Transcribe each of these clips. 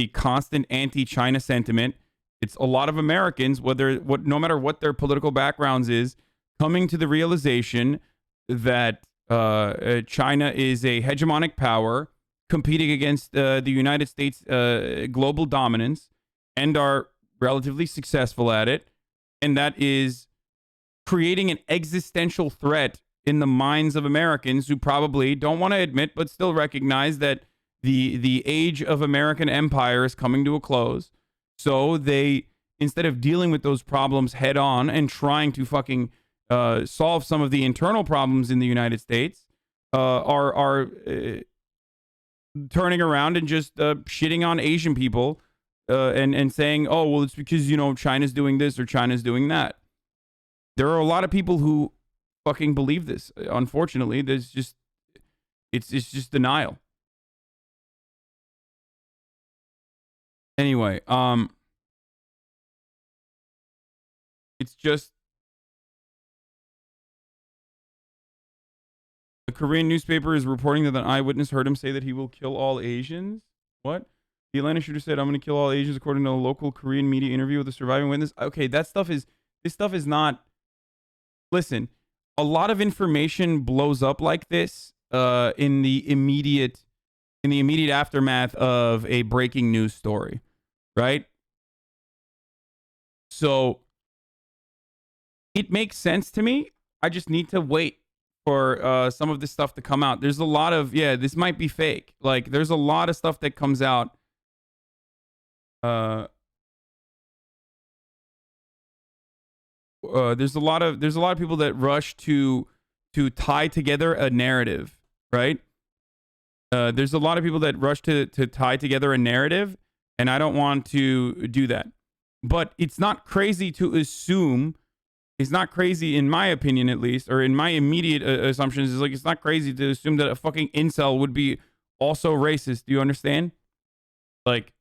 the constant anti-China sentiment. It's a lot of Americans, no matter what their political backgrounds is, coming to the realization that China is a hegemonic power competing against the United States global dominance, and are relatively successful at it, and that is creating an existential threat in the minds of Americans who probably don't want to admit but still recognize that the age of American empire is coming to a close. So they, instead of dealing with those problems head on and trying to fucking solve some of the internal problems in the United States, are turning around and just shitting on Asian people and saying, oh, well, it's because, China's doing this or China's doing that. There are a lot of people who fucking believe this. Unfortunately, it's just denial. Anyway, it's just a Korean newspaper is reporting that an eyewitness heard him say that he will kill all Asians. What? The Atlanta shooter said, I'm going to kill all Asians, according to a local Korean media interview with a surviving witness. Okay, this stuff is not. Listen, a lot of information blows up like this in the immediate aftermath of a breaking news story, right? So it makes sense to me. I just need to wait for some of this stuff to come out. There's a lot of, this might be fake. Like, there's a lot of stuff that comes out. There's a lot of people that rush to tie together a narrative, right? There's a lot of people that rush to tie together a narrative, and I don't want to do that. But it's not crazy to assume. It's not crazy, in my opinion, at least, or in my immediate assumptions, is like, it's not crazy to assume that a fucking incel would be also racist. Do you understand? Like,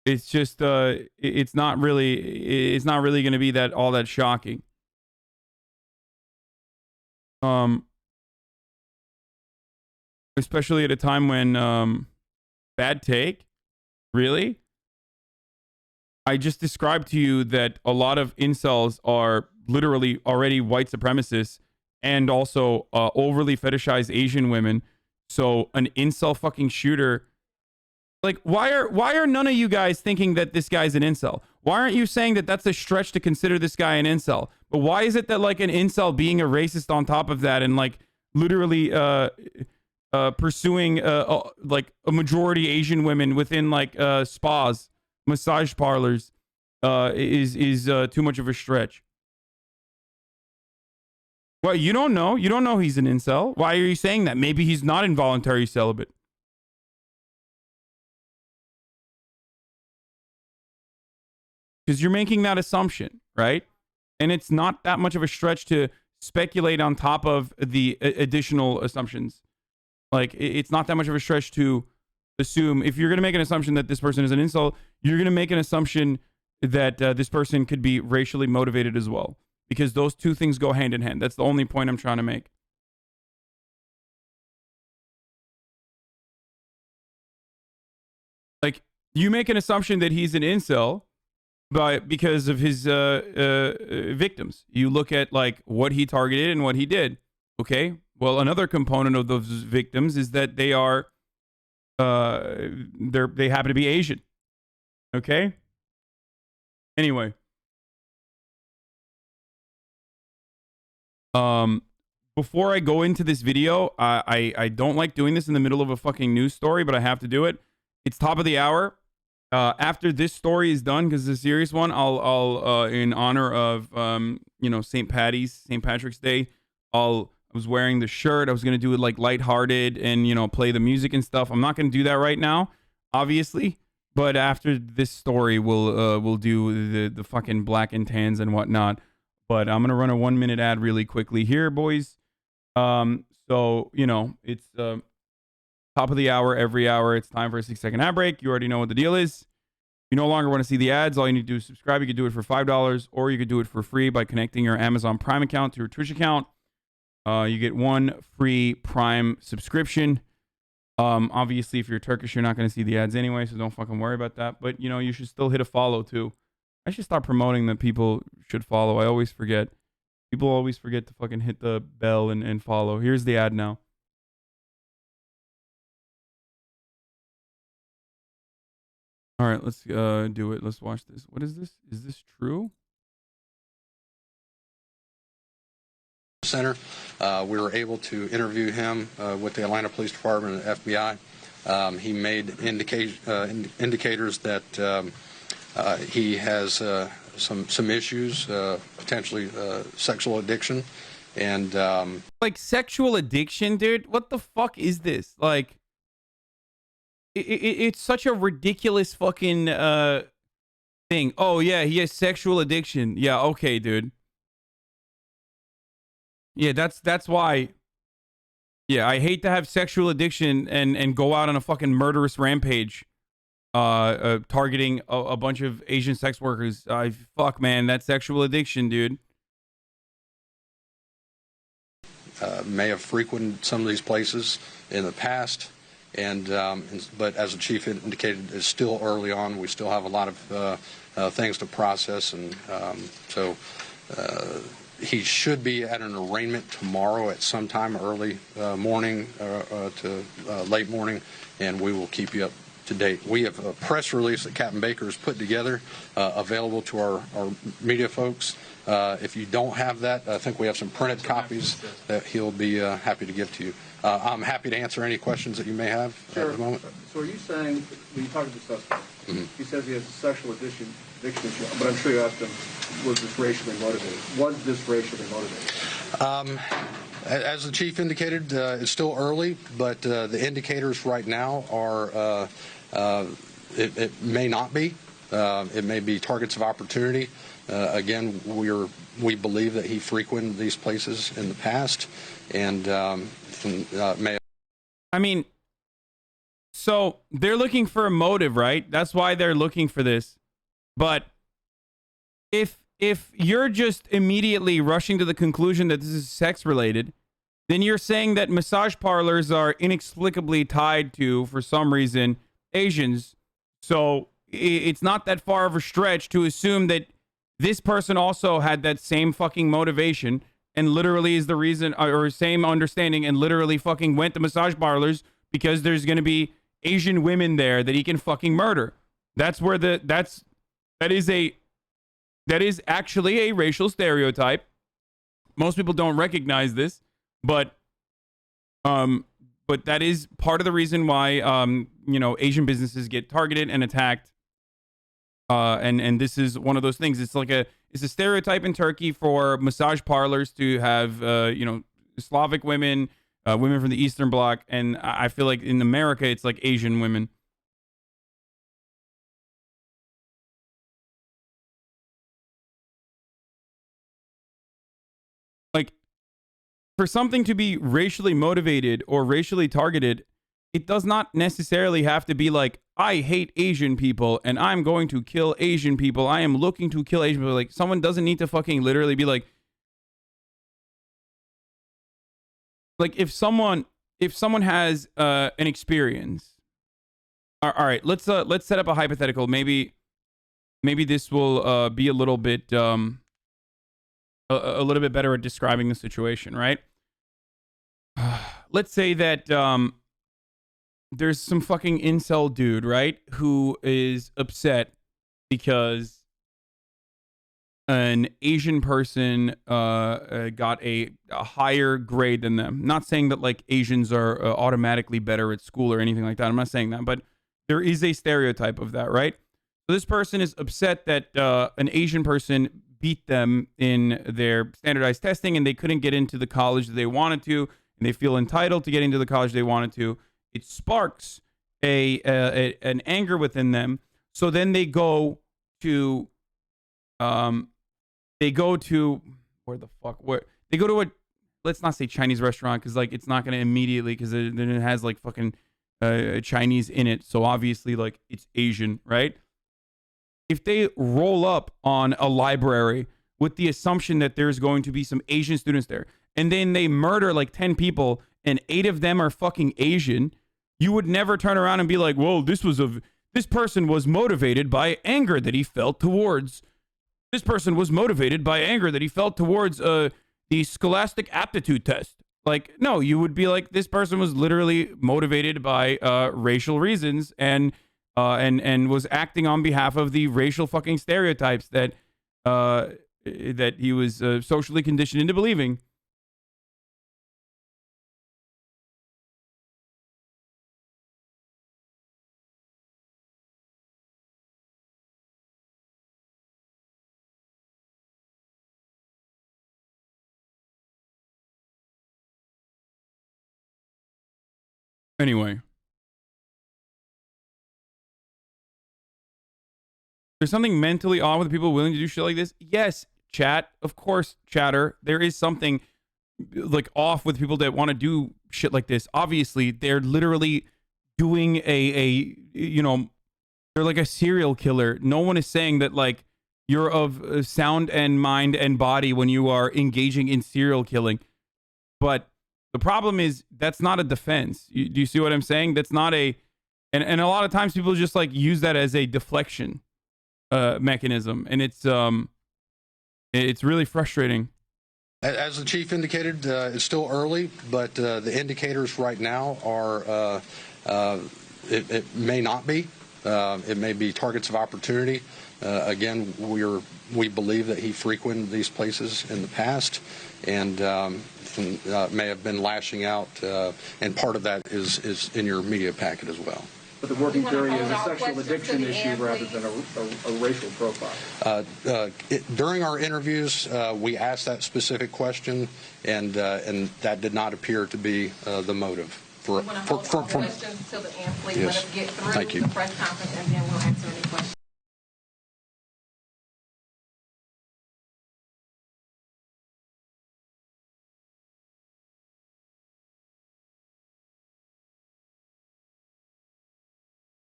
it's just it's not really going to be that all that shocking. Especially at a time when bad take. Really? I just described to you that a lot of incels are literally already white supremacists and also overly fetishized Asian women. So an incel fucking shooter. Like, why are none of you guys thinking that this guy's an incel? Why aren't you saying that that's a stretch to consider this guy an incel? But why is it that, like, an incel being a racist on top of that and, like, literally pursuing like a majority Asian women within, like, spas, massage parlors is too much of a stretch? Well, you don't know he's an incel. Why are you saying that? Maybe he's not involuntary celibate. Because you're making that assumption, right? And it's not that much of a stretch to speculate on top of the additional assumptions. Like, it's not that much of a stretch to assume, if you're going to make an assumption that this person is an incel, you're going to make an assumption that this person could be racially motivated as well. Because those two things go hand in hand. That's the only point I'm trying to make. Like, you make an assumption that he's an incel because of his victims. You look at, like, what he targeted and what he did. Okay? Well, another component of those victims is that they are, they happen to be Asian. Okay? Anyway. Before I go into this video, I don't like doing this in the middle of a fucking news story, but I have to do it. It's top of the hour. After this story is done, because it's a serious one, I'll in honor of St. Patrick's Day, I was wearing the shirt. I was gonna do it like lighthearted and play the music and stuff. I'm not gonna do that right now, obviously. But after this story, we'll do the fucking black and tans and whatnot. But I'm gonna run a 1-minute ad really quickly here, boys. So it's top of the hour, every hour. It's time for a 6-second ad break. You already know what the deal is. You no longer want to see the ads. All you need to do is subscribe. You could do it for $5, or you could do it for free by connecting your Amazon Prime account to your Twitch account. You get 1 free Prime subscription. Obviously, if you're Turkish, you're not going to see the ads anyway, so don't fucking worry about that. But, you should still hit a follow, too. I should start promoting that people should follow. I always forget. People always forget to fucking hit the bell and follow. Here's the ad now. All right, let's do it. Let's watch this. What is this? Is this true? Center. We were able to interview him with the Atlanta Police Department and FBI. He made indicators that he has some issues, potentially sexual addiction, and like sexual addiction, dude. What the fuck is this? Like, it's such a ridiculous fucking thing. Oh yeah, he has sexual addiction. Yeah, okay, dude. Yeah, that's why. Yeah, I hate to have sexual addiction and go out on a fucking murderous rampage, targeting a bunch of Asian sex workers. Fuck, man, that's sexual addiction, dude. May have frequented some of these places in the past, but as the chief indicated, it's still early on. We still have a lot of things to process, and so. He should be at an arraignment tomorrow at some time early morning to late morning, and we will keep you up to date. We have a press release that Captain Baker has put together available to our media folks. If you don't have that, I think we have some printed copies that he'll be happy to give to you. I'm happy to answer any questions that you may have at the moment. So are you saying, when you talk to the suspect, he says he has a sexual addiction issue, but I'm sure you asked him, was this racially motivated? Was this racially motivated? As the chief indicated, it's still early, but the indicators right now are it may not be. It may be targets of opportunity. Again, we believe that he frequented these places in the past, and may. I mean, so they're looking for a motive, right? That's why they're looking for this. But if you're just immediately rushing to the conclusion that this is sex related, then you're saying that massage parlors are inexplicably tied to, for some reason, Asians. So it's not that far of a stretch to assume that this person also had that same fucking motivation and literally is the reason, or same understanding, and literally fucking went to massage parlors because there's going to be Asian women there that he can fucking murder. That's where that is actually a racial stereotype. Most people don't recognize this, but that is part of the reason why Asian businesses get targeted and attacked. And this is one of those things. It's a stereotype in Turkey for massage parlors to have Slavic women, women from the Eastern Bloc, and I feel like in America it's like Asian women. Like, for something to be racially motivated or racially targeted, it does not necessarily have to be like, I hate Asian people and I'm going to kill Asian people. I am looking to kill Asian people. Like, someone doesn't need to fucking literally be like if someone has an experience. All right, let's set up a hypothetical. Maybe this will be a little bit better at describing the situation, right? Let's say that there's some fucking incel dude, right, who is upset because an Asian person got a higher grade than them. Not saying that like Asians are automatically better at school or anything like that. I'm not saying that, but there is a stereotype of that, right? So this person is upset that an Asian person beat them in their standardized testing and they couldn't get into the college that they wanted to, and they feel entitled to get into the college they wanted to. It sparks an anger within them. So then they go to let's not say Chinese restaurant, because like it's not going to immediately, because then it has like fucking Chinese in it, so obviously like it's Asian, right? If they roll up on a library with the assumption that there's going to be some Asian students there, and then they murder like 10 people and 8 of them are fucking Asian, you would never turn around and be like, well, this person was motivated by anger that he felt towards. This person was motivated by anger that he felt towards the scholastic aptitude test. Like, no, you would be like, this person was literally motivated by racial reasons and was acting on behalf of the racial fucking stereotypes that he was socially conditioned into believing. Anyway. There's something mentally odd with people willing to do shit like this. Yes, chat. Of course, chatter. There is something like off with people that want to do shit like this. Obviously, they're literally doing they're like a serial killer. No one is saying that like you're of sound and mind and body when you are engaging in serial killing. But the problem is that's not a defense. Do you see what I'm saying? That's not and a lot of times people just like use that as a deflection mechanism, and it's really frustrating. As the chief indicated, it's still early, but the indicators right now are it may not be. It may be targets of opportunity. Again, we believe that he frequented these places in the past, and may have been lashing out, and part of that is in your media packet as well. But the working theory is a sexual addiction issue rather than a racial profile. During our interviews, we asked that specific question, and that did not appear to be the motive. For questions till the end, please. Yes. Let us get through Thank you. the press conference, and then we'll answer any questions.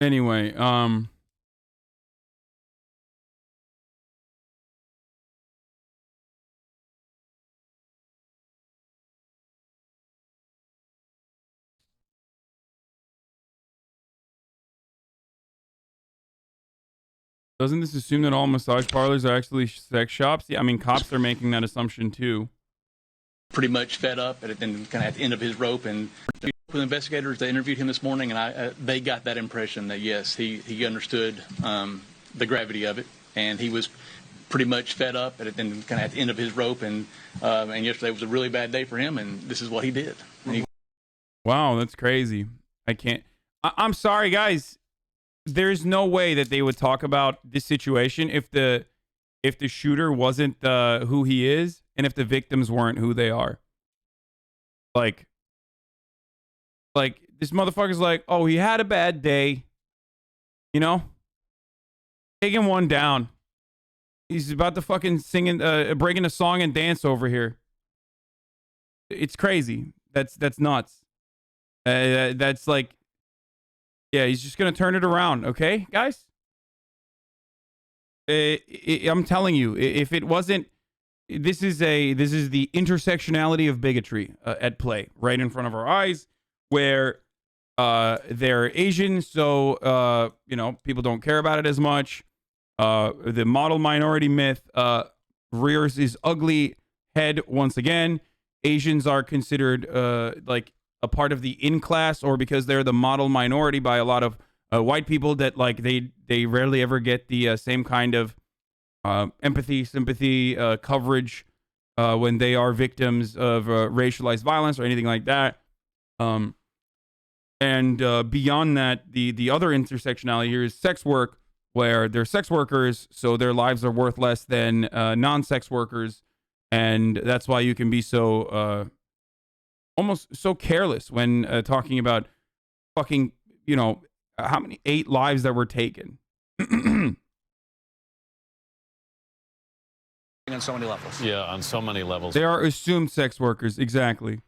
Anyway, doesn't this assume that all massage parlors are actually sex shops? Yeah, I mean, cops are making that assumption too. Pretty much fed up and kind of at the end of his rope. And with investigators, they interviewed him this morning, and they got that impression that, yes, he understood the gravity of it, and he was pretty much fed up and kind of at the end of his rope. And yesterday was a really bad day for him, and this is what he did. Wow, that's crazy. I'm sorry, guys. There's no way that they would talk about this situation if the shooter wasn't who he is, and if the victims weren't who they are. Like this motherfucker's like, oh, he had a bad day. You know? Taking one down. He's about to fucking sing breaking a song and dance over here. It's crazy. That's nuts. That's like, yeah, he's just gonna turn it around, okay, guys? I'm telling you, if it wasn't, this is the intersectionality of bigotry at play right in front of our eyes, where they're Asian, so people don't care about it as much. The model minority myth rears his ugly head once again. Asians are considered like a part of the in class, or because they're the model minority by a lot of white people, that like they rarely ever get the same kind of empathy, sympathy, coverage when they are victims of racialized violence or anything like that. And beyond that, the other intersectionality here is sex work, where they're sex workers, so their lives are worth less than non-sex workers, and that's why you can be so almost so careless when talking about fucking, how many 8 lives that were taken. On so many levels. Yeah, on so many levels. They are assumed sex workers, exactly.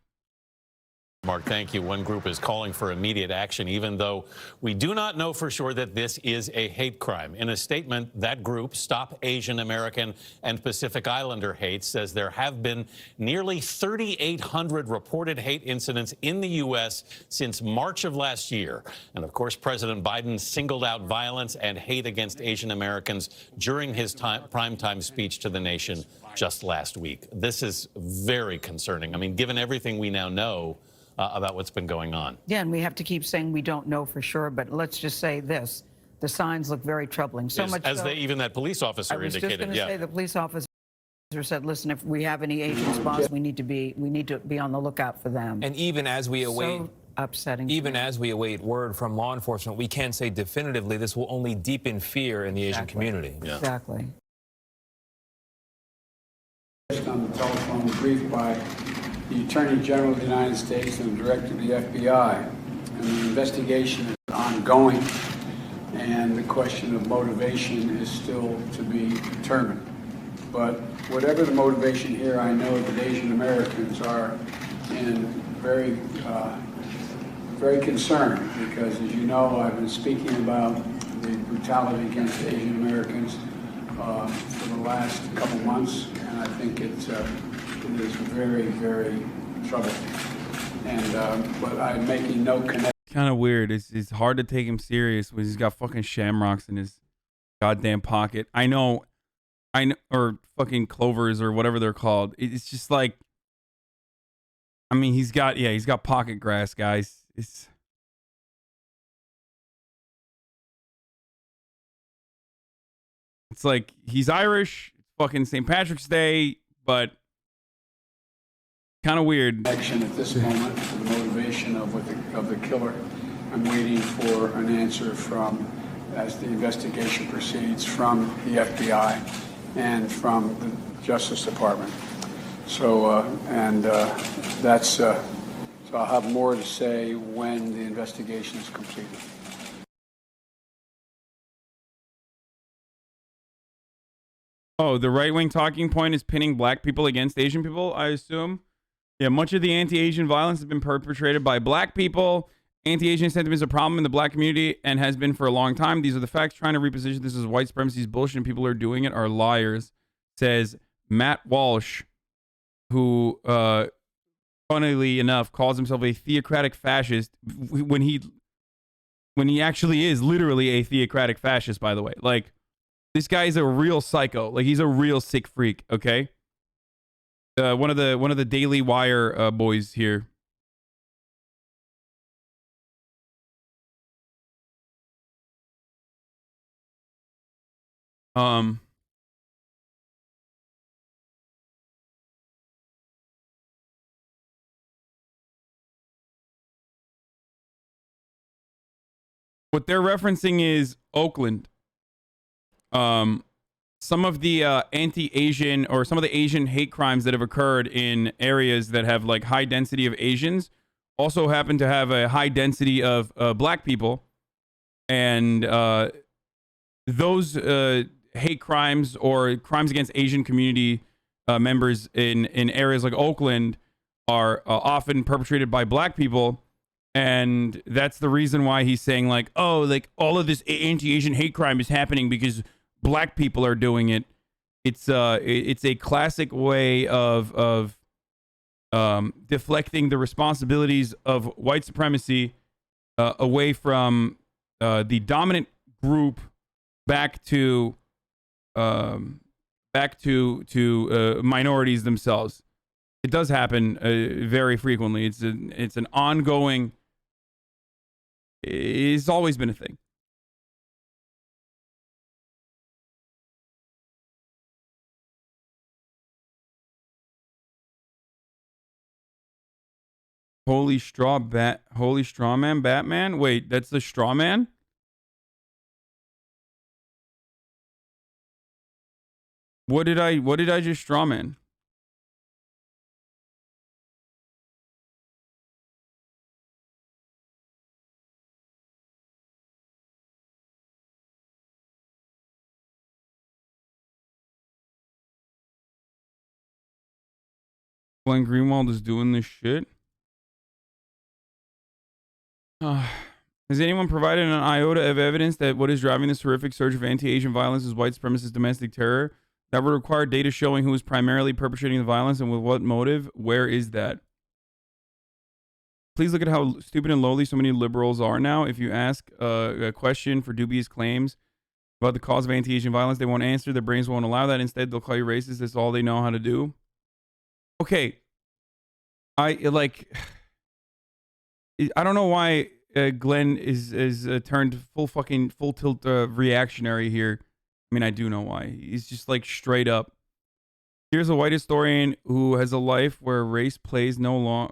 Mark, thank you. One group is calling for immediate action, even though we do not know for sure that this is a hate crime. In a statement, that group, Stop Asian American and Pacific Islander Hate, says there have been nearly 3,800 reported hate incidents in the U.S. since March of last year. And of course, President Biden singled out violence and hate against Asian Americans during his primetime speech to the nation just last week. This is very concerning. I mean, given everything we now know about what's been going on. Yeah, and we have to keep saying we don't know for sure, but let's just say this. The signs look very troubling. So much as so, they, even that police officer I was indicated. just going to say the police officer said, listen, if we have any Asian spots, we need to be on the lookout for them. And even as we await so upsetting. Even as we await word from law enforcement, we can't say definitively this will only deepen fear in the Asian community. Yeah. Exactly. On the telephone briefed by the Attorney General of the United States and the Director of the FBI. And the investigation is ongoing, and the question of motivation is still to be determined. But whatever the motivation here, I know that Asian Americans are in very concerned because, as you know, I've been speaking about the brutality against Asian Americans for the last couple months, and I think it is very, very troubling. And but I'm making no connection. Kind of weird. It's hard to take him serious when he's got fucking shamrocks in his goddamn pocket. I know, or fucking clovers or whatever they're called. It's just like, I mean, he's got pocket grass, guys. It's like he's Irish. It's fucking St. Patrick's Day, but kind of weird. Action at this moment for the motivation of the killer. I'm waiting for an answer from, as the investigation proceeds, from the FBI and from the Justice Department. So so I'll have more to say when the investigation is completed. Oh, the right-wing talking point is pinning black people against Asian people, I assume. Yeah, much of the anti-Asian violence has been perpetrated by black people. Anti-Asian sentiment is a problem in the black community and has been for a long time. These are the facts. Trying to reposition this as white supremacy is bullshit and people who are doing it are liars, says Matt Walsh, who, funnily enough, calls himself a theocratic fascist when he actually is literally a theocratic fascist, by the way. Like, this guy is a real psycho. Like, he's a real sick freak, okay? One of the Daily Wire boys here. What they're referencing is Oakland. Some of the anti-Asian or some of the Asian hate crimes that have occurred in areas that have like high density of Asians also happen to have a high density of black people, and those hate crimes or crimes against Asian community members in areas like Oakland are often perpetrated by black people. And that's the reason why he's saying, like, oh, like all of this anti-Asian hate crime is happening because black people are doing it. It's a classic way of deflecting the responsibilities of white supremacy away from the dominant group back to minorities themselves. It does happen very frequently. It's an ongoing. It's always been a thing. Holy straw man, Batman. Wait, that's the straw man. What did I just straw man? Glenn Greenwald is doing this shit. Has anyone provided an iota of evidence that what is driving this horrific surge of anti-Asian violence is white supremacist domestic terror? That would require data showing who is primarily perpetrating the violence and with what motive? Where is that? Please look at how stupid and lowly so many liberals are now. If you ask a question for dubious claims about the cause of anti-Asian violence, they won't answer. Their brains won't allow that. Instead, they'll call you racist. That's all they know how to do. Okay. I don't know why Glenn is turned full tilt reactionary here. I mean, I do know why. He's just like straight up. Here's a white historian who has a life where race plays no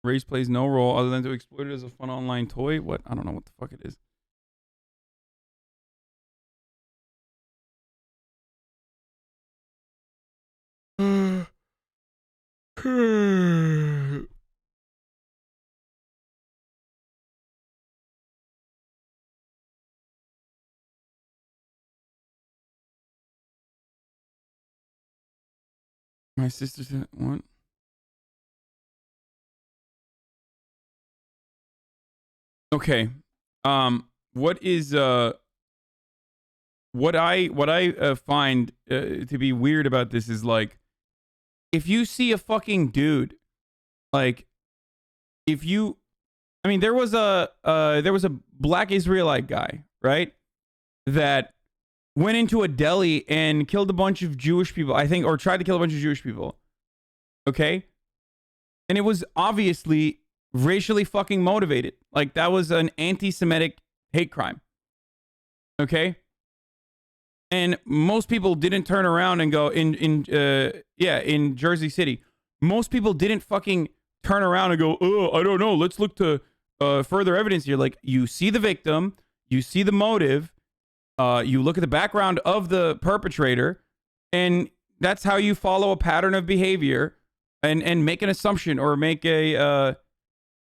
Race plays no role other than to exploit it as a fun online toy. What? I don't know what the fuck it is. My sister said what? Okay. What is what I find to be weird about this is like, if you see a fucking dude, like, if you, I mean, there was a black Israelite guy, right, that went into a deli and killed a bunch of Jewish people, I think, or tried to kill a bunch of Jewish people. Okay, and it was obviously racially fucking motivated. Like, that was an anti-Semitic hate crime. Okay. And most people didn't turn around and go in Jersey City. Most people didn't fucking turn around and go, oh, I don't know. Let's look to further evidence here. Like, you see the victim, you see the motive, you look at the background of the perpetrator, and that's how you follow a pattern of behavior and make an assumption or make an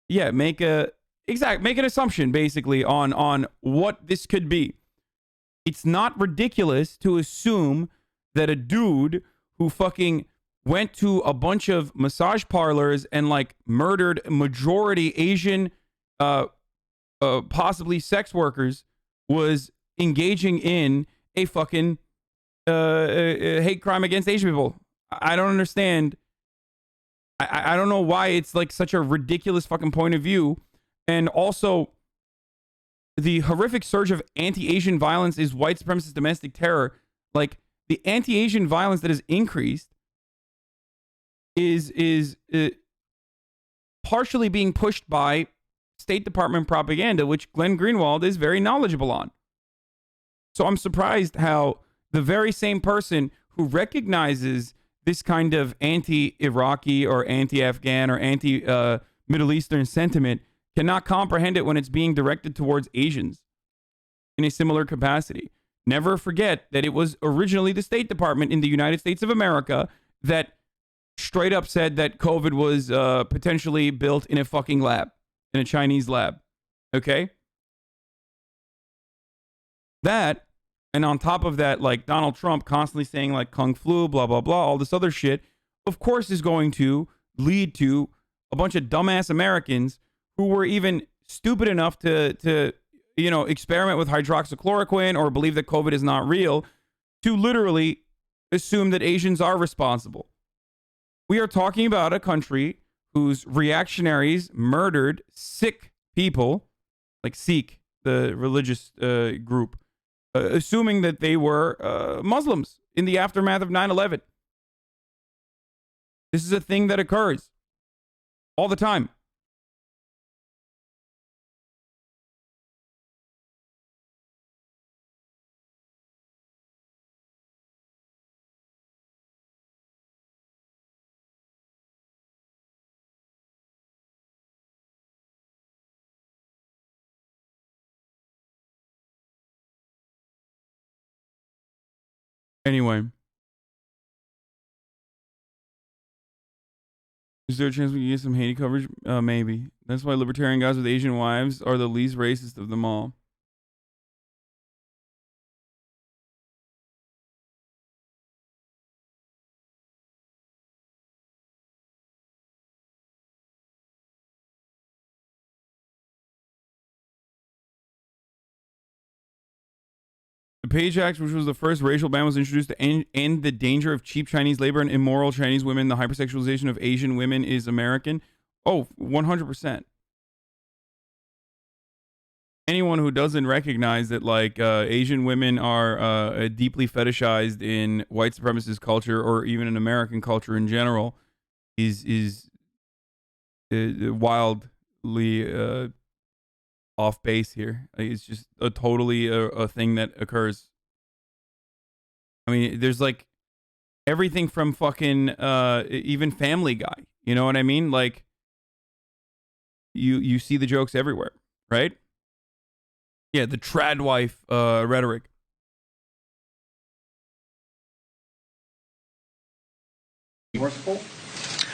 assumption basically on what this could be. It's not ridiculous to assume that a dude who fucking went to a bunch of massage parlors and like murdered majority Asian, possibly sex workers, was engaging in a fucking hate crime against Asian people. I don't understand. I don't know why it's like such a ridiculous fucking point of view. And also, the horrific surge of anti-Asian violence is white supremacist domestic terror. Like, the anti-Asian violence that has increased is partially being pushed by State Department propaganda, which Glenn Greenwald is very knowledgeable on. So I'm surprised how the very same person who recognizes this kind of anti-Iraqi or anti-Afghan or anti-Middle Eastern sentiment cannot comprehend it when it's being directed towards Asians in a similar capacity. Never forget that it was originally the State Department in the United States of America that straight up said that COVID was potentially built in a fucking lab, in a Chinese lab. Okay? That, and on top of that, like Donald Trump constantly saying like Kung Flu, blah, blah, blah, all this other shit, of course is going to lead to a bunch of dumbass Americans who were even stupid enough to experiment with hydroxychloroquine or believe that COVID is not real, to literally assume that Asians are responsible. We are talking about a country whose reactionaries murdered Sikh people, like Sikh, the religious group, assuming that they were Muslims in the aftermath of 9/11. This is a thing that occurs all the time. Anyway, is there a chance we can get some Haiti coverage? Maybe. That's why libertarian guys with Asian wives are the least racist of them all. Page Act, which was the first racial ban, was introduced to end the danger of cheap Chinese labor and immoral Chinese women. The hypersexualization of Asian women is American. Oh, 100%. Anyone who doesn't recognize that, like, Asian women are deeply fetishized in white supremacist culture or even in American culture in general is wildly off base here. Like, it's just a totally a thing that occurs. I mean, there's like everything from fucking even Family Guy. You know what I mean? Like, you see the jokes everywhere, right? Yeah, the trad wife rhetoric. Remorseful?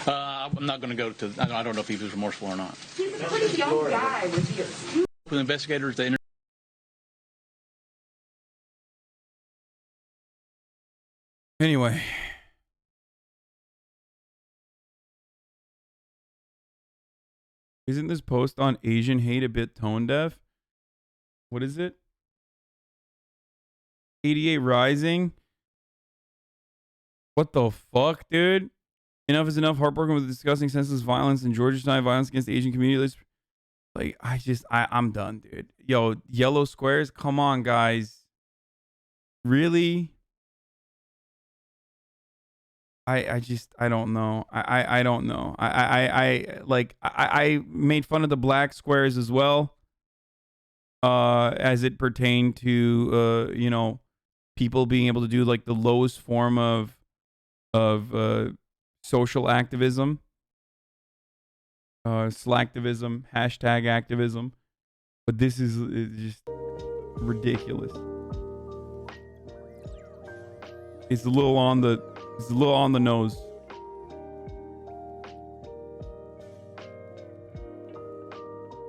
I'm not going to go to. I don't know if he was remorseful or not. He's a pretty young guy. Was he a With investigators, they Anyway. Isn't this post on Asian hate a bit tone deaf? What is it? 88 Rising? What the fuck, dude? Enough is enough. Heartbroken with discussing senseless violence in Georgetown, violence against the Asian community. Like, I'm done, dude. Yo, yellow squares? Come on, guys. Really? I don't know. I don't know. I made fun of the black squares as well. As it pertained to you know, people being able to do like the lowest form of social activism, slacktivism, hashtag activism. But this is just ridiculous. It's a little on the nose.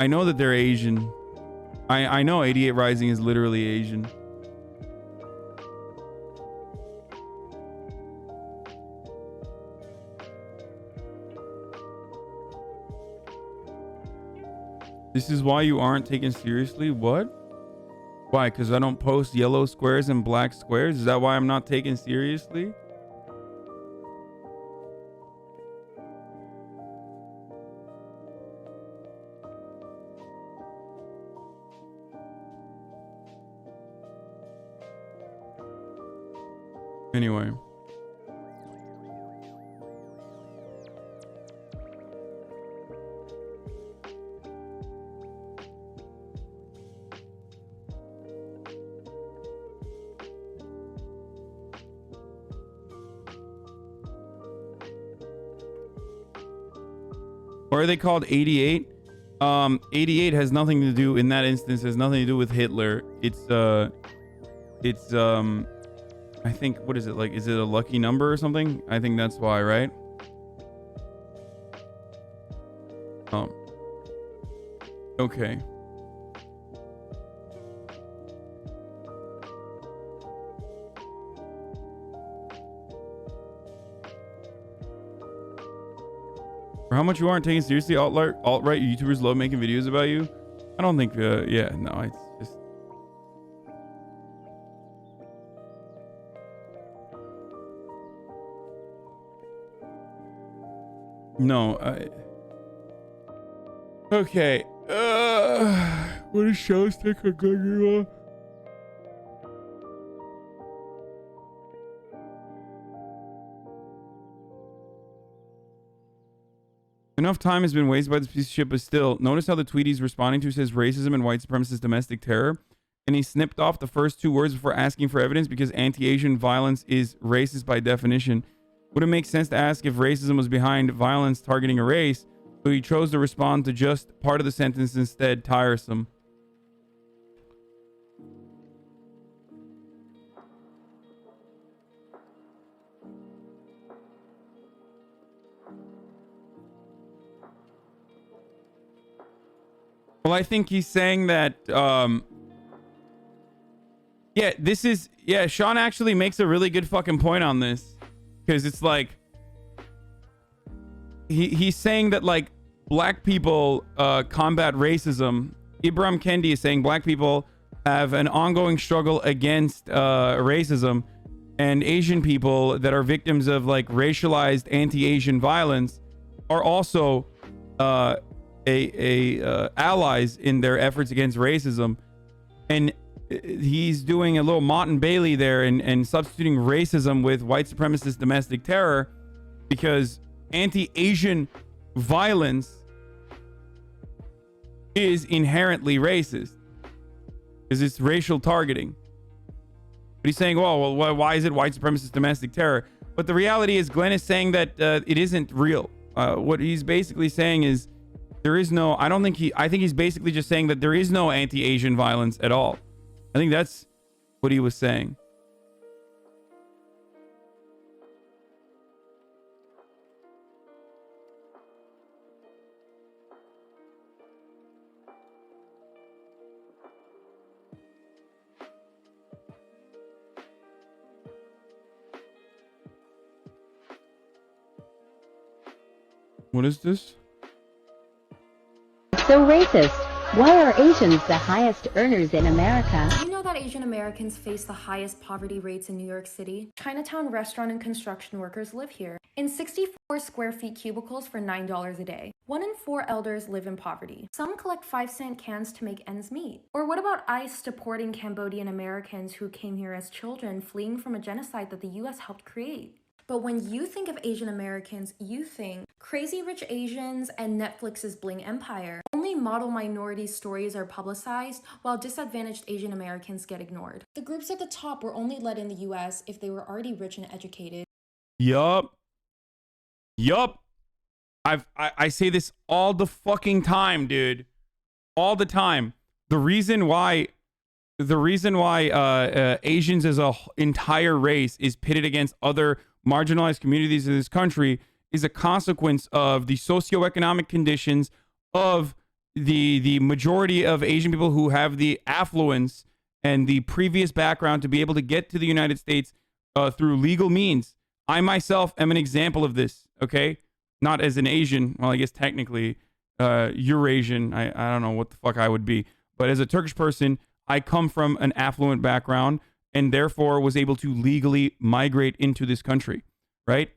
I know that they're Asian. I know 88 Rising is literally Asian. This is why you aren't taken seriously? What? Why? Because I don't post yellow squares and black squares? Is that why I'm not taken seriously? Anyway. Why are they called 88? 88 has nothing to do, in that instance, has nothing to do with Hitler. It's I think, what is it, like, is it a lucky number or something? I think that's why, right? Oh. Okay. For how much you aren't taken seriously, alt-right YouTubers love making videos about you. I don't think, yeah, no, it's just... No, okay. What does show stick a good Enough time has been wasted by this piece of shit, but still, notice how the tweet he's responding to says racism and white supremacist domestic terror, and he snipped off the first two words before asking for evidence because anti-Asian violence is racist by definition. Would it make sense to ask if racism was behind violence targeting a race? So he chose to respond to just part of the sentence instead. Tiresome. Well, I think he's saying that, yeah, this is, yeah, Sean actually makes a really good fucking point on this. Because it's like, he's saying that, like, black people combat racism. Ibram Kendi is saying black people have an ongoing struggle against racism, and Asian people that are victims of like racialized anti-Asian violence are also allies in their efforts against racism. And he's doing a little Mott and Bailey there and substituting racism with white supremacist domestic terror, because anti-Asian violence is inherently racist, because it's racial targeting. But he's saying, well, why is it white supremacist domestic terror? But the reality is, Glenn is saying that it isn't real. What he's basically saying is there is no, I think he's basically just saying that there is no anti-Asian violence at all. I think that's what he was saying. What is this? So racist. Why are Asians the highest earners in America? Do you know that Asian Americans face the highest poverty rates in New York City? Chinatown restaurant and construction workers live here in 64 square feet cubicles for $9 a day. 1 in 4 elders live in poverty. Some collect 5-cent cans to make ends meet. Or what about ICE deporting Cambodian Americans who came here as children fleeing from a genocide that the US helped create? But when you think of Asian Americans, you think Crazy Rich Asians and Netflix's Bling Empire. Only model minority stories are publicized, while disadvantaged Asian Americans get ignored. The groups at the top were only led in the US if they were already rich and educated. Yup. I say this all the fucking time, dude. All the time. The reason why Asians as a entire race is pitted against other marginalized communities in this country is a consequence of the socioeconomic conditions of the majority of Asian people who have the affluence and the previous background to be able to get to the United States through legal means. I myself am an example of this, okay? Not as an Asian, well, I guess technically Eurasian, I don't know what the fuck I would be, but as a Turkish person, I come from an affluent background and therefore was able to legally migrate into this country, right?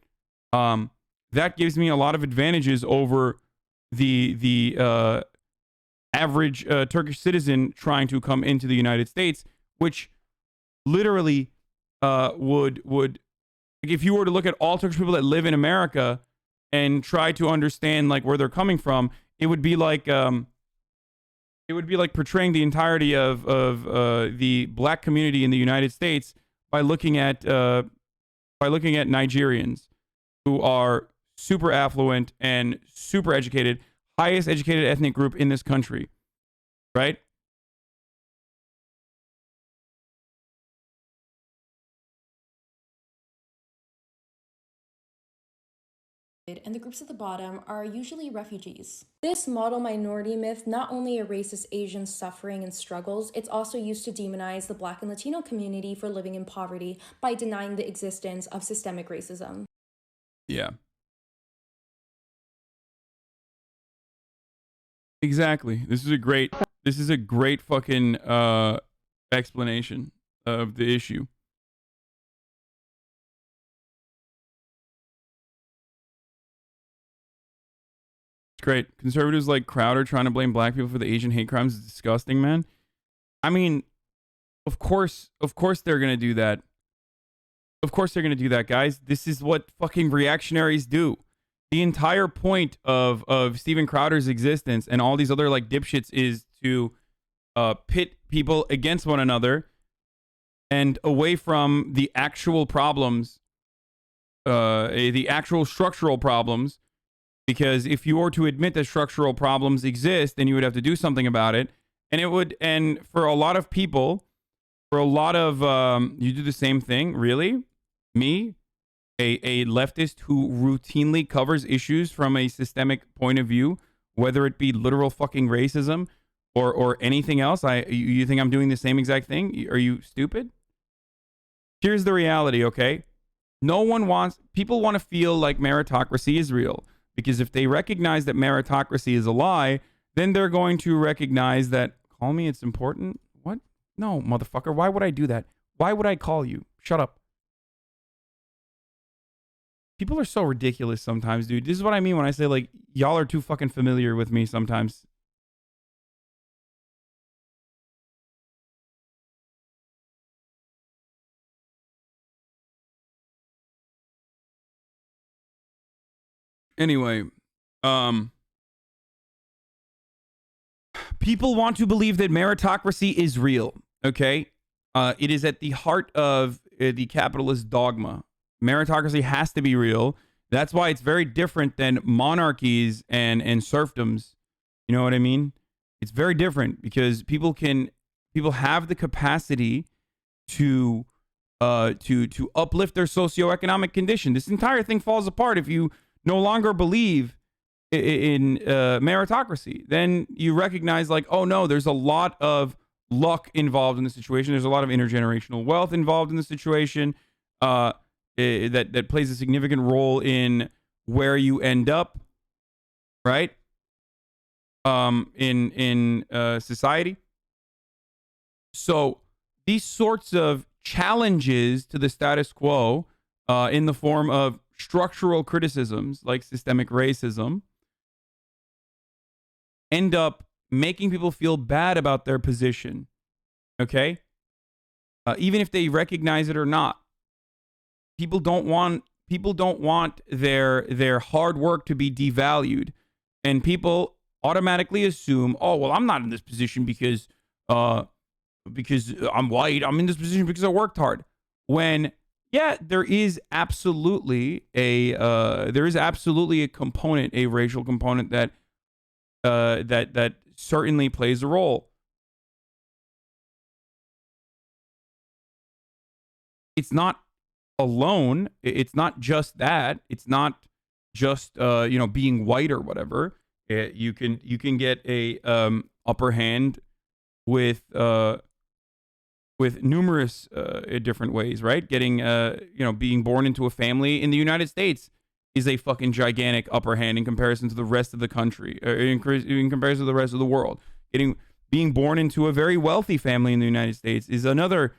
That gives me a lot of advantages over the average Turkish citizen trying to come into the United States, which literally would like, if you were to look at all Turkish people that live in America and try to understand like where they're coming from, it would be like portraying the entirety of the black community in the United States by looking at Nigerians who are super affluent and super educated, highest educated ethnic group in this country, right? And the groups at the bottom are usually refugees. This model minority myth not only erases Asian suffering and struggles, it's also used to demonize the Black and Latino community for living in poverty by denying the existence of systemic racism. Yeah. Exactly. This is a great fucking explanation of the issue. Great. Conservatives like Crowder trying to blame black people for the Asian hate crimes is disgusting, man. I mean, of course they're going to do that. Of course they're going to do that, guys. This is what fucking reactionaries do. The entire point of Steven Crowder's existence and all these other like dipshits is to pit people against one another and away from the actual problems, the actual structural problems. Because if you were to admit that structural problems exist, then you would have to do something about it. And for a lot of people, for a lot of, you do the same thing, really? Me? A leftist who routinely covers issues from a systemic point of view, whether it be literal fucking racism or anything else. You think I'm doing the same exact thing? Are you stupid? Here's the reality, okay? People want to feel like meritocracy is real. Because if they recognize that meritocracy is a lie, then they're going to recognize that, call me, it's important? What? No, motherfucker. Why would I do that? Why would I call you? Shut up. People are so ridiculous sometimes, dude. This is what I mean when I say, like, y'all are too fucking familiar with me sometimes. Anyway, people want to believe that meritocracy is real, okay? It is at the heart of the capitalist dogma. Meritocracy has to be real. That's why it's very different than monarchies and serfdoms. You know what I mean? It's very different because people have the capacity to uplift their socioeconomic condition. This entire thing falls apart if you no longer believe in meritocracy. Then you recognize, like, oh no, there's a lot of luck involved in the situation. There's a lot of intergenerational wealth involved in the situation that plays a significant role in where you end up, right? In society. So these sorts of challenges to the status quo in the form of structural criticisms like systemic racism end up making people feel bad about their position. Okay? Even if they recognize it or not. People don't want their hard work to be devalued. And people automatically assume, oh, well, I'm not in this position because I'm white. I'm in this position because I worked hard. When, yeah, there is absolutely a component, a racial component that certainly plays a role. It's not alone. It's not just that. It's not just being white or whatever. You can get a upper hand with numerous different ways, right? Getting being born into a family in the United States is a fucking gigantic upper hand in comparison to the rest of the country, in comparison to the rest of the world. Being born into a very wealthy family in the United States is another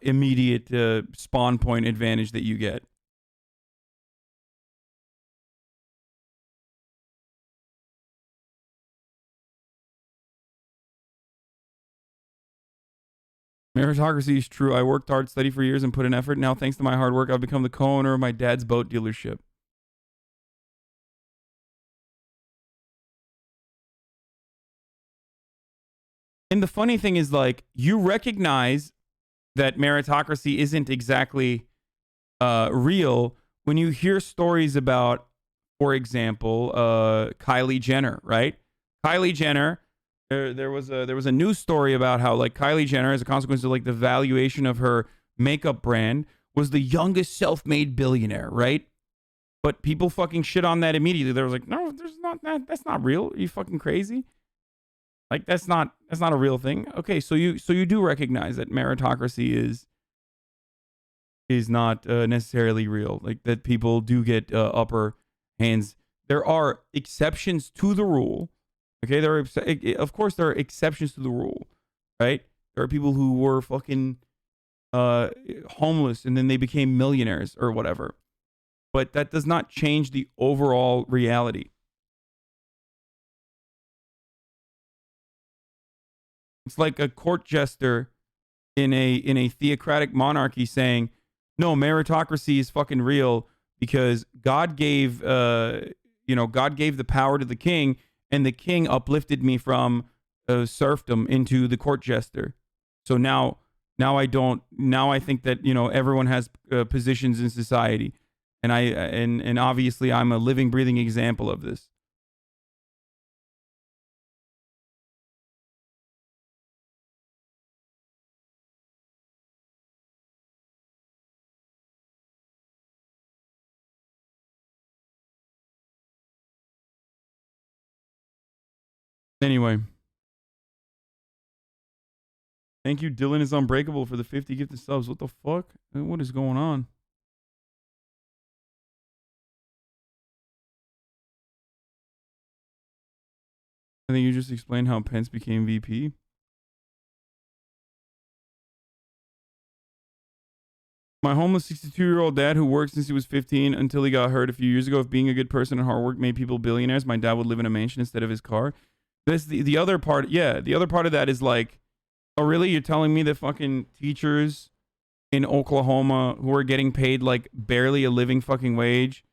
immediate spawn point advantage that you get. Meritocracy is true. I worked hard, studied for years, and put in effort. Now, thanks to my hard work, I've become the co-owner of my dad's boat dealership. And the funny thing is, like, you recognize that meritocracy isn't exactly real when you hear stories about, for example, Kylie Jenner, right? Kylie Jenner, there was a news story about how, like, Kylie Jenner, as a consequence of, like, the valuation of her makeup brand, was the youngest self-made billionaire, right? But people fucking shit on that immediately. They was like, no, there's not that. That's not real. Are you fucking crazy? Like, that's not a real thing. Okay, so you do recognize that meritocracy is not necessarily real. Like, that people do get upper hands. There are exceptions to the rule. Okay, of course there are exceptions to the rule, right? There are people who were fucking homeless and then they became millionaires or whatever. But that does not change the overall reality. It's like a court jester in a theocratic monarchy saying, "No, meritocracy is fucking real because God gave God gave the power to the king, and the king uplifted me from serfdom into the court jester. So now I think that everyone has positions in society, and and obviously I'm a living, breathing example of this." Anyway, thank you, Dylan is Unbreakable, for the 50 gifted subs. What the fuck? What is going on? I think you just explained how Pence became VP. My homeless 62-year-old dad who worked since he was 15 until he got hurt a few years ago. If being a good person and hard work made people billionaires, my dad would live in a mansion instead of his car. This the other part. Yeah, the other part of that is like, oh really? You're telling me that fucking teachers in Oklahoma who are getting paid like barely a living fucking wage,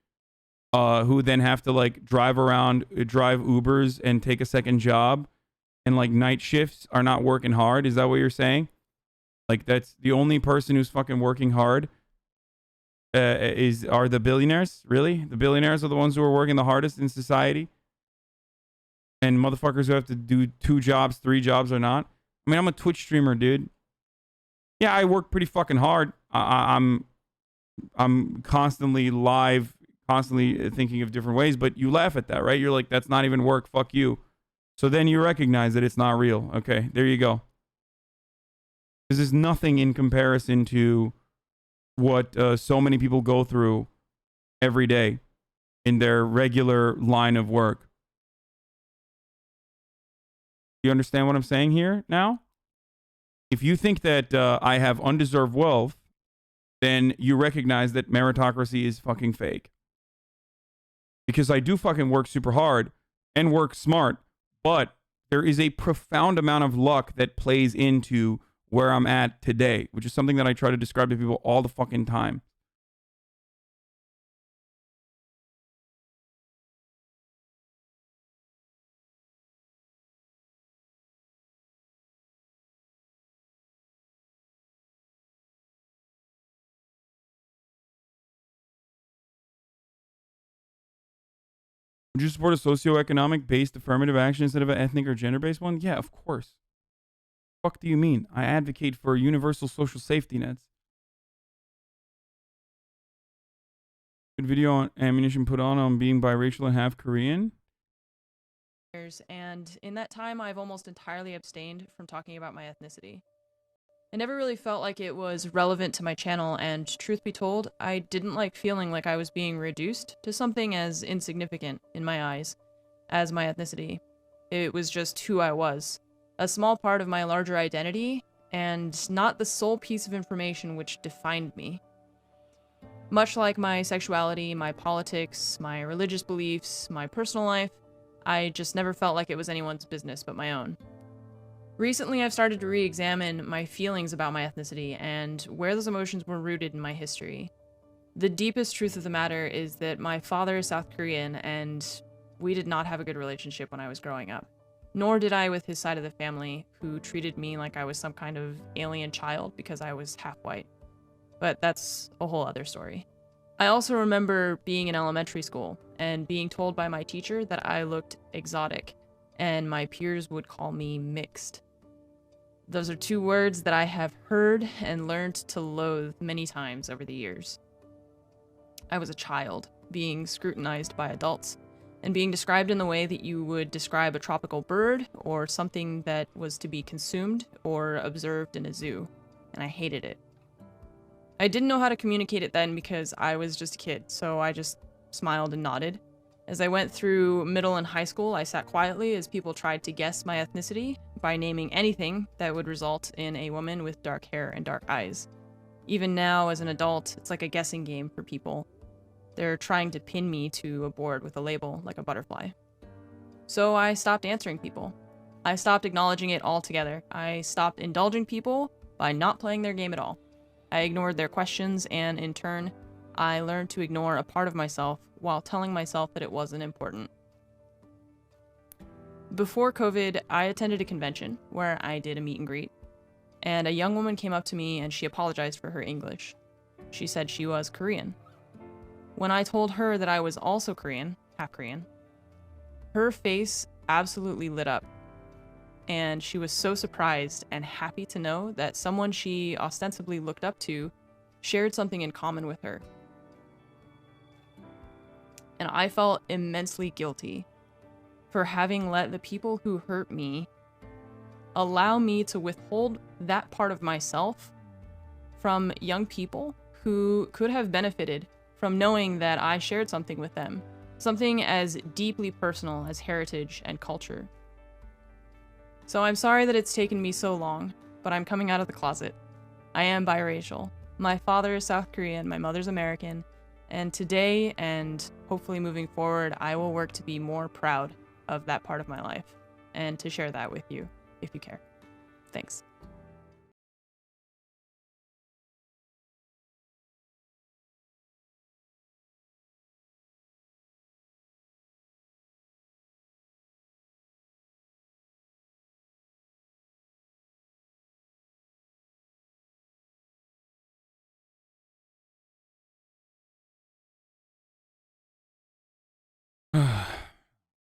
who then have to like drive Ubers and take a second job and like night shifts are not working hard? Is that what you're saying? Like that's the only person who's fucking working hard are the billionaires? Really? The billionaires are the ones who are working the hardest in society? And motherfuckers who have to do 2 jobs, 3 jobs or not? I mean, I'm a Twitch streamer, dude. Yeah, I work pretty fucking hard. I'm constantly live, constantly thinking of different ways, but you laugh at that, right? You're like, that's not even work. Fuck you. So then you recognize that it's not real. Okay, there you go. This is nothing in comparison to what so many people go through every day in their regular line of work. You understand what I'm saying here now? If you think that I have undeserved wealth, then you recognize that meritocracy is fucking fake. Because I do fucking work super hard and work smart, but there is a profound amount of luck that plays into where I'm at today, which is something that I try to describe to people all the fucking time. Would you support a socioeconomic based affirmative action instead of an ethnic or gender based one? Yeah, of course. Fuck do you mean? I advocate for universal social safety nets. Good video on ammunition put on being biracial and half Korean. And in that time, I've almost entirely abstained from talking about my ethnicity. I never really felt like it was relevant to my channel, and truth be told, I didn't like feeling like I was being reduced to something as insignificant, in my eyes, as my ethnicity. It was just who I was. A small part of my larger identity, and not the sole piece of information which defined me. Much like my sexuality, my politics, my religious beliefs, my personal life, I just never felt like it was anyone's business but my own. Recently, I've started to re-examine my feelings about my ethnicity and where those emotions were rooted in my history. The deepest truth of the matter is that my father is South Korean, and we did not have a good relationship when I was growing up. Nor did I with his side of the family, who treated me like I was some kind of alien child because I was half white. But that's a whole other story. I also remember being in elementary school and being told by my teacher that I looked exotic, and my peers would call me mixed. Those are 2 words that I have heard and learned to loathe many times over the years. I was a child, being scrutinized by adults, and being described in the way that you would describe a tropical bird or something that was to be consumed or observed in a zoo, and I hated it. I didn't know how to communicate it then because I was just a kid, so I just smiled and nodded. As I went through middle and high school, I sat quietly as people tried to guess my ethnicity by naming anything that would result in a woman with dark hair and dark eyes. Even now, as an adult, it's like a guessing game for people. They're trying to pin me to a board with a label, like a butterfly. So I stopped answering people. I stopped acknowledging it altogether. I stopped indulging people by not playing their game at all. I ignored their questions, and in turn, I learned to ignore a part of myself while telling myself that it wasn't important. Before COVID, I attended a convention where I did a meet and greet, and a young woman came up to me and she apologized for her English. She said she was Korean. When I told her that I was also Korean, half Korean, her face absolutely lit up, and she was so surprised and happy to know that someone she ostensibly looked up to shared something in common with her. And I felt immensely guilty for having let the people who hurt me allow me to withhold that part of myself from young people who could have benefited from knowing that I shared something with them, something as deeply personal as heritage and culture. So I'm sorry that it's taken me so long, but I'm coming out of the closet. I am biracial. My father is South Korean, my mother's American, and today and hopefully moving forward, I will work to be more proud of that part of my life and to share that with you if you care. Thanks.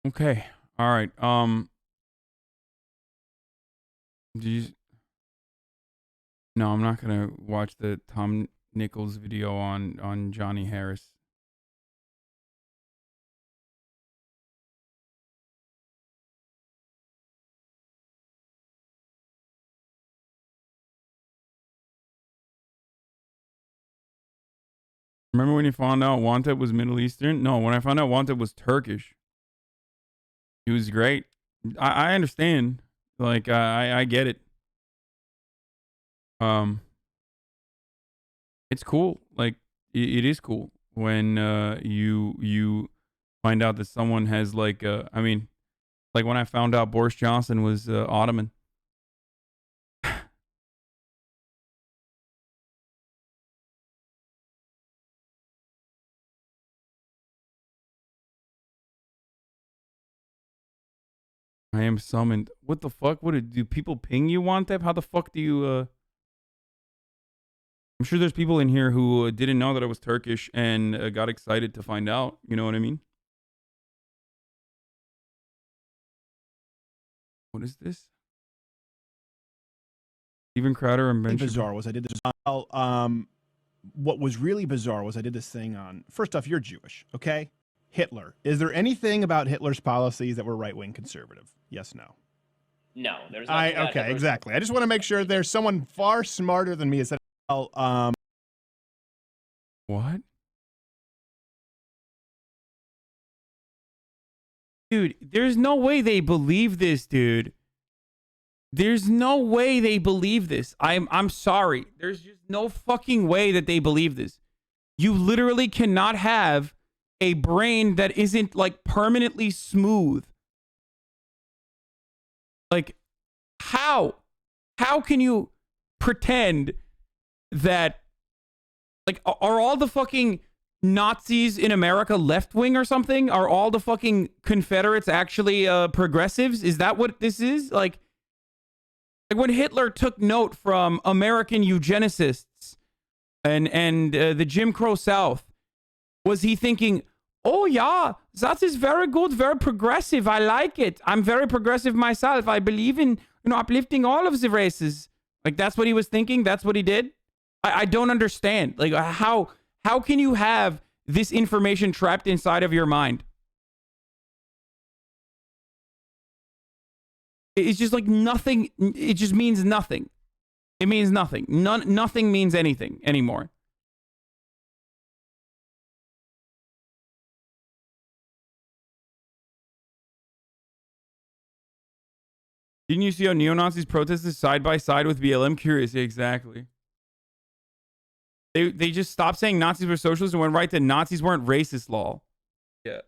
Okay. All right. Do you... No, I'm not gonna watch the Tom Nichols video on Johnny Harris. Remember when you found out Wanted was Middle Eastern? No, when I found out Wanted was Turkish. He was great. I understand. Like I get it. It's cool. Like it is cool when you find out that someone has like I mean, like when I found out Boris Johnson was Ottoman. I am summoned. What the fuck? Do people ping you, Wantep? How the fuck do you I'm sure there's people in here who didn't know that I was Turkish and got excited to find out. You know what I mean? What is this? Steven Crowder and Ben bizarre was I did this. What was really bizarre was I did this thing on. First off, you're Jewish, okay? Hitler. Is there anything about Hitler's policies that were right-wing conservative? Yes, no. No, there's not. Okay, exactly. I just want to make sure there's someone far smarter than me. Is that What? Dude, there's no way they believe this, dude. There's no way they believe this. I'm sorry. There's just no fucking way that they believe this. You literally cannot have a brain that isn't like permanently smooth. Like, how? How can you pretend that, like, are all the fucking Nazis in America left wing or something? Are all the fucking Confederates actually progressives? Is that what this is? Like when Hitler took note from American eugenicists and the Jim Crow South, was he thinking, oh yeah, that is very good, very progressive. I like it. I'm very progressive myself. I believe in, uplifting all of the races. Like, that's what he was thinking. That's what he did. I don't understand. Like, how can you have this information trapped inside of your mind? It's just like nothing. It just means nothing. It means nothing. Nothing means anything anymore. Didn't you see how neo-Nazis protested side by side with BLM? Curious. Exactly. They just stopped saying Nazis were socialists and went right to Nazis weren't racist law. Yeah.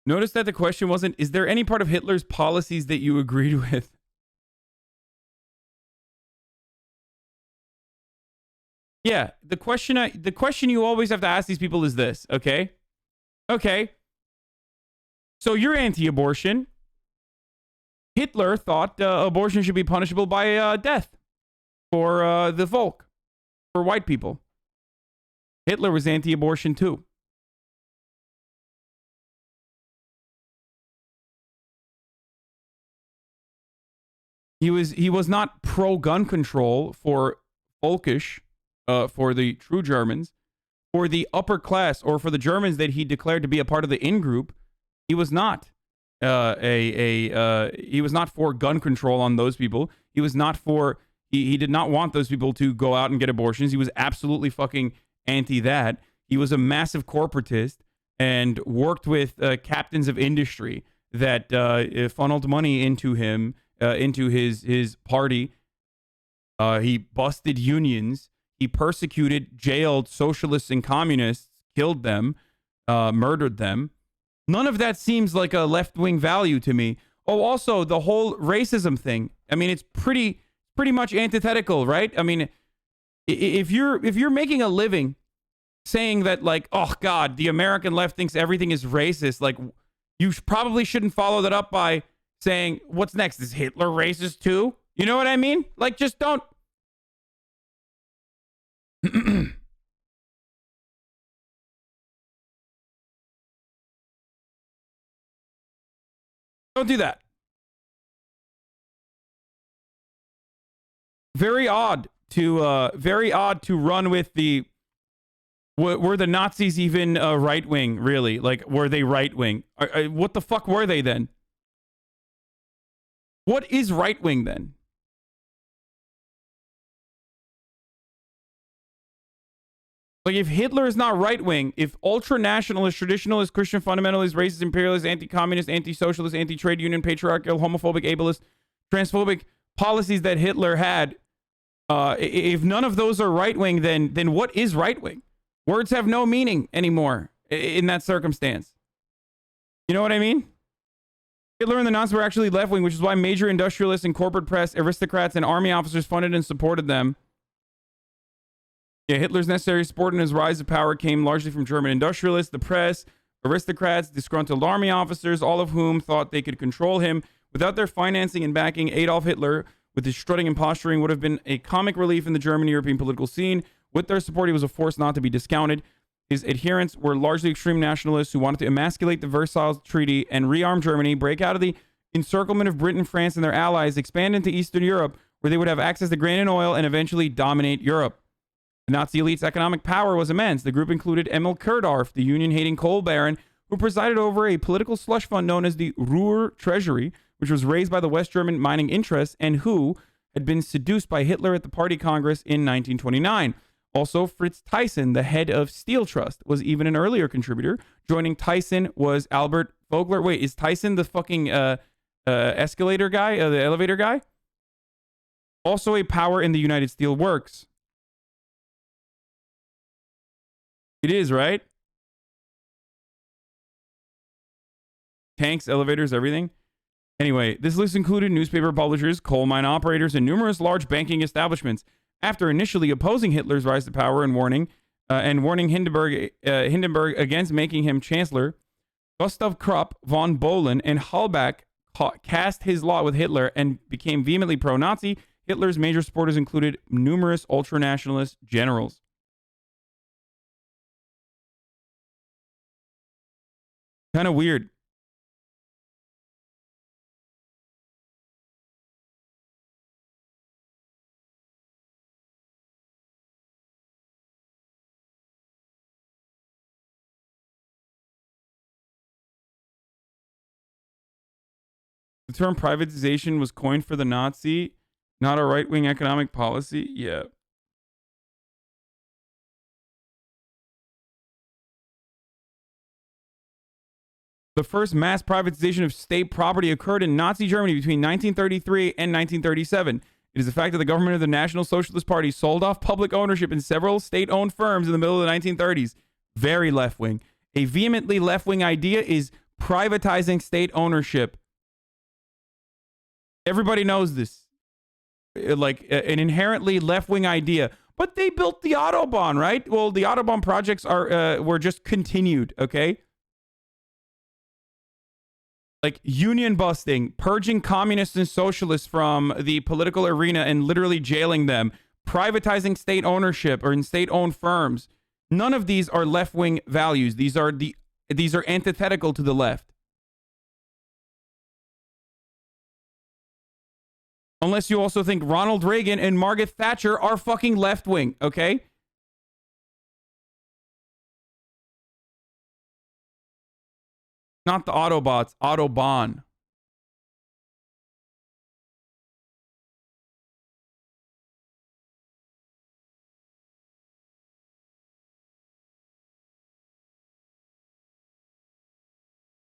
Notice that the question wasn't, is there any part of Hitler's policies that you agreed with? Yeah, the question you always have to ask these people is this, okay? Okay. So you're anti-abortion. Hitler thought abortion should be punishable by death for the folk, for white people. Hitler was anti-abortion too. He was not pro-gun control for folkish, for the true Germans, for the upper class, or for the Germans that he declared to be a part of the in-group. He was not he was not for gun control on those people. He was not for, he did not want those people to go out and get abortions. He was absolutely fucking anti that. He was a massive corporatist and worked with captains of industry that funneled money into him, into his party, He busted unions. He persecuted, jailed socialists and communists, killed them, murdered them. None of that seems like a left-wing value to me. Oh, also the whole racism thing. I mean, it's pretty much antithetical, right? I mean, if you're making a living saying that, like, oh God, the American left thinks everything is racist, like, you probably shouldn't follow that up by saying, what's next? Is Hitler racist too? You know what I mean? Like, just don't. Don't do that. Very odd to run with the. Were the Nazis even right wing? Really? Like, were they right wing? What the fuck were they then? What is right wing then? Like, if Hitler is not right wing, if ultra nationalist, traditionalist, Christian fundamentalist, racist, imperialist, anti-communist, anti-socialist, anti-trade union, patriarchal, homophobic, ableist, transphobic policies that Hitler had, if none of those are right wing, then what is right wing? Words have no meaning anymore in that circumstance. You know what I mean? Hitler and the Nazis were actually left wing, which is why major industrialists and corporate press, aristocrats, and army officers funded and supported them. Yeah, Hitler's necessary support in his rise to power came largely from German industrialists, the press, aristocrats, disgruntled army officers, all of whom thought they could control him. Without their financing and backing, Adolf Hitler, with his strutting and posturing, would have been a comic relief in the German European political scene. With their support, he was a force not to be discounted. His adherents were largely extreme nationalists who wanted to emasculate the Versailles Treaty and rearm Germany, break out of the encirclement of Britain, France, and their allies, expand into Eastern Europe, where they would have access to grain and oil and eventually dominate Europe. The Nazi elite's economic power was immense. The group included Emil Kerdorf, the union-hating coal baron, who presided over a political slush fund known as the Ruhr Treasury, which was raised by the West German mining interests, and who had been seduced by Hitler at the Party Congress in 1929. Also, Fritz Thyssen, the head of Steel Trust, was even an earlier contributor. Joining Thyssen was Albert Vogler. Wait, is Thyssen the fucking escalator guy, the elevator guy? Also a power in the United Steel Works. It is, right? Tanks, elevators, everything. Anyway, this list included newspaper publishers, coal mine operators, and numerous large banking establishments. After initially opposing Hitler's rise to power and warning Hindenburg against making him chancellor, Gustav Krupp, von Bohlen, and Halbach cast his lot with Hitler and became vehemently pro-Nazi. Hitler's major supporters included numerous ultranationalist generals. Kind of weird. The term privatization was coined for the Nazi, not a right-wing economic policy. Yeah. The first mass privatization of state property occurred in Nazi Germany between 1933 and 1937. It is the fact that the government of the National Socialist Party sold off public ownership in several state-owned firms in the middle of the 1930s. Very left-wing. A vehemently left-wing idea is privatizing state ownership. Everybody knows this. Like an inherently left-wing idea. But they built the Autobahn, right? Well, the Autobahn projects were just continued, okay? Like union busting, purging communists and socialists from the political arena and literally jailing them, privatizing state ownership or in state-owned firms. None of these are left-wing values. These are antithetical to the left. Unless you also think Ronald Reagan and Margaret Thatcher are fucking left-wing, okay? Not the Autobots, Autobahn.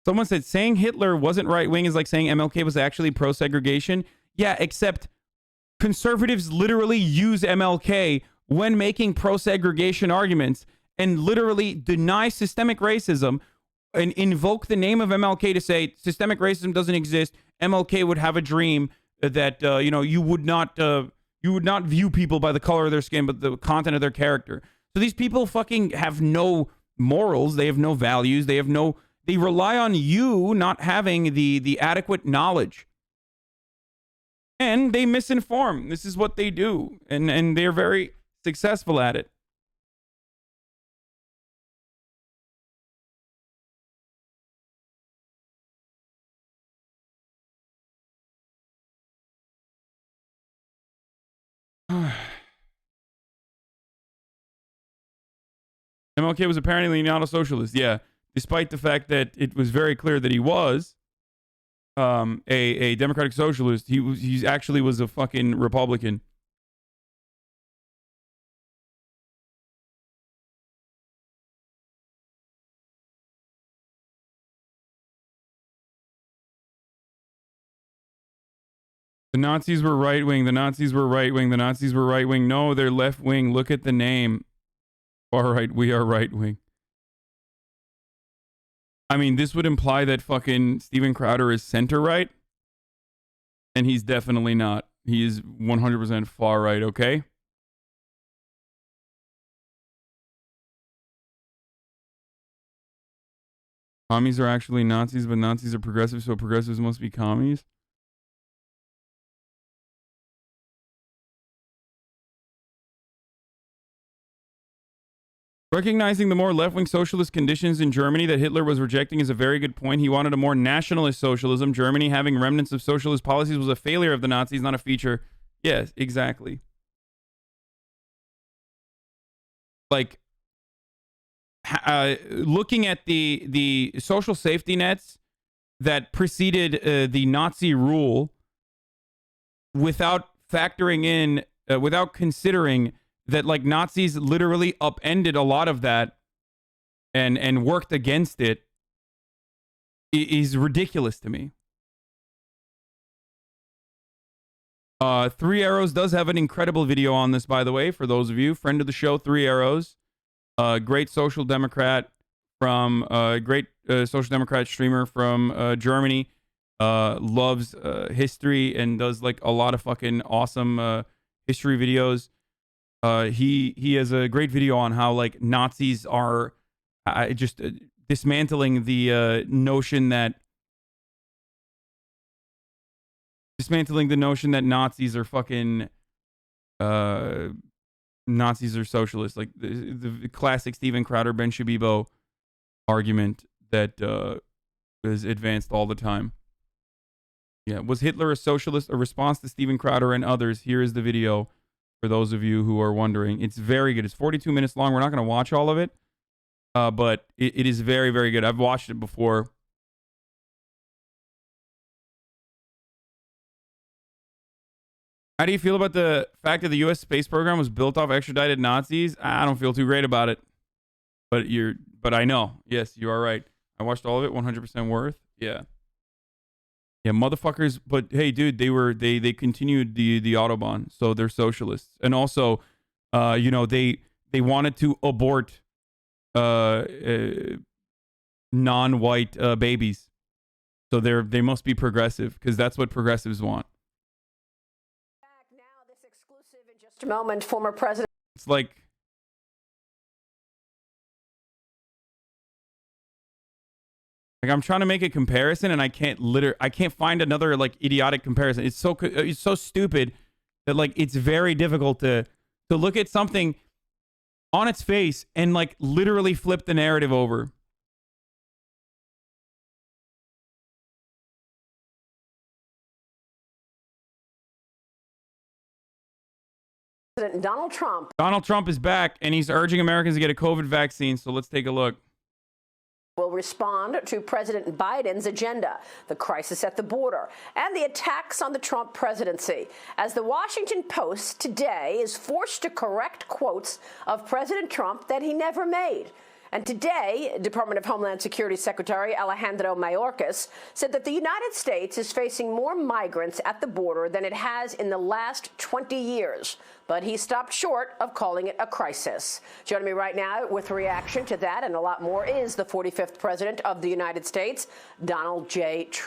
Someone said saying Hitler wasn't right-wing is like saying MLK was actually pro-segregation. Yeah, except conservatives literally use MLK when making pro-segregation arguments and literally deny systemic racism and invoke the name of MLK to say systemic racism doesn't exist. MLK would have a dream that you would not view people by the color of their skin, but the content of their character. So these people fucking have no morals. They have no values. They rely on you not having the adequate knowledge. And they misinform. This is what they do. And they're very successful at it. MLK was apparently not a socialist. Yeah, despite the fact that it was very clear that he was a democratic socialist, he actually was a fucking Republican. The Nazis were right wing. The Nazis were right wing. The Nazis were right wing. No, they're left wing. Look at the name. All right, we are right wing. I mean, this would imply that fucking Steven Crowder is center right. And he's definitely not. He is 100% far right, okay? Commies are actually Nazis, but Nazis are progressives, so progressives must be commies. Recognizing the more left-wing socialist conditions in Germany that Hitler was rejecting is a very good point. He wanted a more nationalist socialism. Germany having remnants of socialist policies was a failure of the Nazis, not a feature. Yes, exactly. Like, looking at the social safety nets that preceded the Nazi rule without factoring in, without considering that like Nazis literally upended a lot of that and worked against it is ridiculous to me. Three Arrows does have an incredible video on this, by the way, for those of you. Friend of the show, Three Arrows. Great social democrat from great social democrat streamer from Germany. Loves history and does like a lot of fucking awesome history videos. He has a great video on how like Nazis are just dismantling the notion that Nazis are fucking Nazis are socialists, like the classic Steven Crowder Ben Shabibo argument that is advanced all the time. Yeah, was Hitler a socialist? A response to Steven Crowder and others. Here is the video. For those of you who are wondering, it's very good. It's 42 minutes long. We're not going to watch all of it, but it is very, very good. I've watched it before. How do you feel about the fact that the U.S. space program was built off extradited Nazis? I don't feel too great about it, but I know. Yes, you are right. I watched all of it. 100% worth. Yeah. Yeah, motherfuckers, but hey, dude, they continued the Autobahn, so they're socialists. And also, they wanted to abort non-white babies. So they must be progressive because that's what progressives want. Back now, this exclusive in just a moment, former President. It's like I'm trying to make a comparison and I can't find another like idiotic comparison. It's so stupid that like it's very difficult to look at something on its face and like literally flip the narrative over. Donald Trump. Donald Trump is back and he's urging Americans to get a COVID vaccine. So let's take a look. Will respond to President Biden's agenda, the crisis at the border, and the attacks on the Trump presidency, as the Washington Post today is forced to correct quotes of President Trump that he never made. And today, Department of Homeland Security Secretary Alejandro Mayorkas said that the United States is facing more migrants at the border than it has in the last 20 years. But he stopped short of calling it a crisis. Joining me right now with reaction to that and a lot more is the 45th President of the United States, Donald J. Trump.